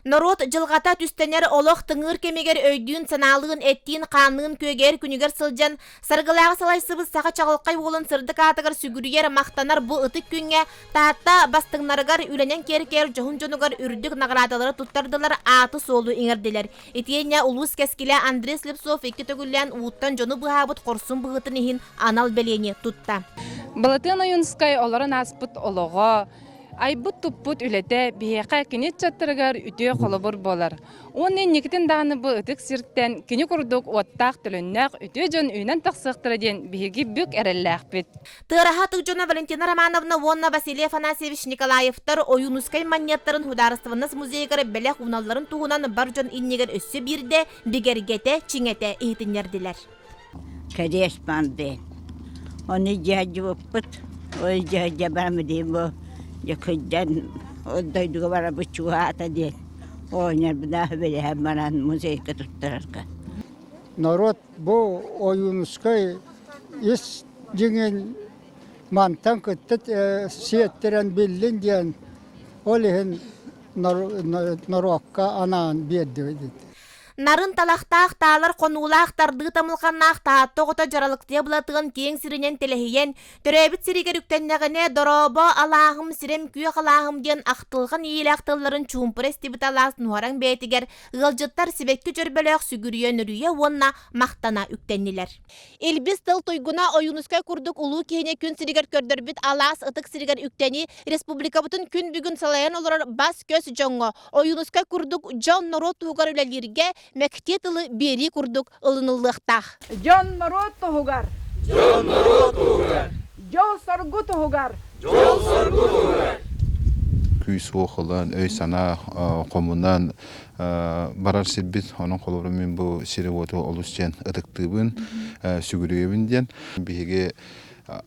Norot жылғата түстенер олық тыңыр кемегер өйдүүн саналығын әттейін қанығын көгер күнігер сылжан сарғылағы салайсыбыз сақа чағылқай болын сырдық атығыр сүгірігер мақтанар бұл ытық күнге таатта бастыңнарығар үленен кер-кер жоғын жонығар үрдік нағырадалары тұттардылар аты солу иңірділер. Етейіне улус кәскілі Андрей Слепцов екі төгілен уыттан жоны бұғабыт қорсын бұғытын ехін анал бәлені тұтта. Балатын ойынскай оларын аспыт олығы, айбыт тұппыт үлеті бейеқа кенет чаттырығар үтіе қолыбыр болар. Оның некітін дағыны бұл үтік сірттен кені күрдік оттақ түліннәқ үтіе жон үйнен тақсықтыры ден бейгі бүк әрілләқ бет. Тыраха тұқжона Валентина Романовна Вонна Василий Афанасьевич Николаевтар ойынускай маньяттарын хударыстывыныз музейгары бәләқ уналарын туғынан бар жон иннегер өссі бірде бігергете, чиңете ейтінерділер. Кәдес банды. Оны жағы өппіт, ой жағы барамы дейм бұл. Yakından oradaydı var bu çuhata diye. Oynar bu da böyle hemen müzeyke tuttular. Народ bu oyunskay is dingen mantan kıttet siyettiren bildin diyen olihin narokka anan bir. Нарын талақтақ талар қонулақ тарды тамылқаннақ тааттоғыта жаралықты бұлатығын кең сірінен телехиен, түрәбіт сірігер үктеннәғіне доробо алағым сірем күйе қалағым ден ақтылған ел ақтыларын чумпырес дебіт аласын уаран бәйтігер ғылжыттар себекті жүрбелек сүгірүйен үрүйе онна мақтана үктеннелер. Элбіз тыл тойгуна ойынускай күрдік ұлу кейіне күн сірігер көрдірбіт алас ытық сірігер үктені республика бұтын күн бүгін салайын олар бас көз жоңғы ойынускай күрдік жон норот туғар үлелерге Мектетылы бери курдук ылынылықтақ. Жон народ туғар. Жон народ туғар. Жол соргу туғар. Жол соргу туғар. Күй соғылан, өй сана қомынан барар сирбит, оның қолыры мен бұл сирі оты олысчен ұтықтыбын, сүгірейбінден. Беге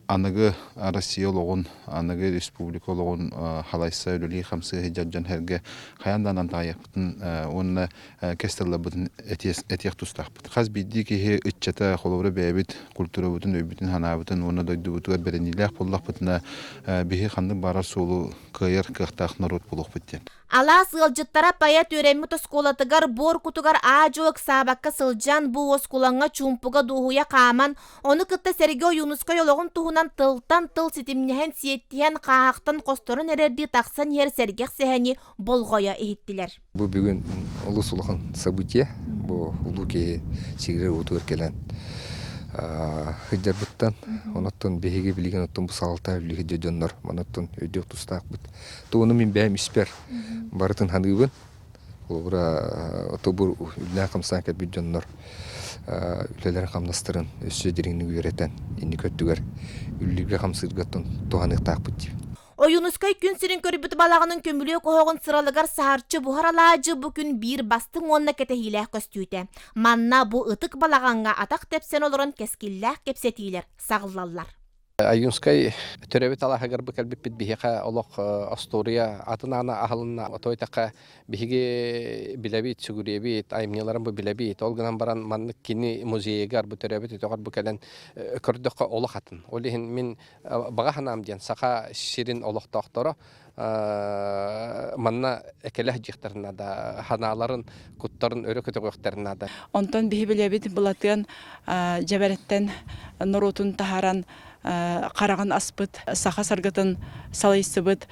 анығы Россия олығын, анығы республика олығын халайса өлілі қамсы жаджан әрге қаяндан антағаяқ бұтын, оны кәстірлі бұтын әтияқ тұстақ бұтын. Қаз бейді кеге үтчата қолыбыры бәйбіт, культура бұтын, өйбітін хана бұтын, оны дойды бұтығар бәрінеліғ боллақ бұтына бейге қанды барар солы қайыр қықтақ народ болуқ бұттен. Ала сылжыттара паят өремі тосколатыгар бор кутугар ажуық сабаққа сылжан бұ оскуланға чумпуға дұғуя қаман, оны кытта сәрге ойынысқа йологын туғынан тылтан тыл сетімнеген сиеттіген қағақтан қосторын әрерді тақсан ер сәргеқ сәхәне болғоя ехеттілер. Бұл бүгін ұлы сұлықын события, бұл ұлы кей сигірер өтігір келен. Хыджар бұттан, онаттан бейге білген оттан бұл салта үлігі жөденлер, манаттан өйдек тұстақ бұт. Тоғыны мен бәйім іспер барытын ханығын, олғыра отобыр үліне қамсан кәт бүдженлер, үлелерін қамнастырын, өсі деріңні үйретен, енді көттігер, үліге қамсырғаттан тоғанықтақ бұт дейм. Oyunuskay gün sirin körübüt balağının kömülüye koğun sıralıgar saharçı buharalacı bugün bir bastın onunla kete hileh köstüyte. Manna bu ıtık balağanga atak tepsen olurun keskillah kepsetiler, sağlallar. Ayunskay törebit alaha garbu kalbipit bihiqa olok Astoria atınana ahalına otoytaqa bihige bilabit suguriyebit aymnilaran bu bilabit olganan baran manlık kini muzeye garbu törebit itoqar bu kalen kördöqa olok atın. Olihin min bağa hanam diyen saqa şirin olok toqtoro manna ekelah jihtarına da hanaların kutların örü kötüqöqtarına da. Ondan bihi bilabit bulatın jaberetten norotun taharan қараған аспыт, сақа сарғытын салайсыбыт,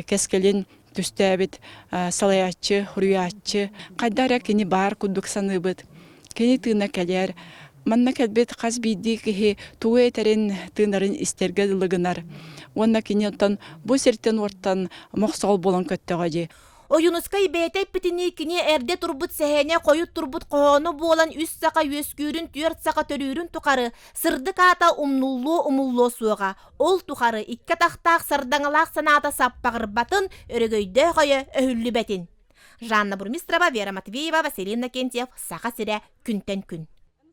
кәскелен түстәбіт, салаятчы, хуруятчы, қайдара кені бар күдік саныбыт, кені тыына кәлер, манна кәлбет қаз бейді кеге туы әтерін тыынарын істерге дылығынар. Онна кені оттан бұл серттен ортан моқсол болан көттіғади. Oyunuskay beytek bitini kini erde turbut sehene koyut turbut kohonu boğulan üst saka yüskürün tüyört saka törürün tukarı sırdık ata umullu suğa. Ol tukarı ikka tahtaq sırdangalaq sanata sappağır batın örgöyde koyu öhüllü betin. Жанна Бурмистрова, Вера Матвеева, Василий Накентьев, Саха Сире, Күнтен күн.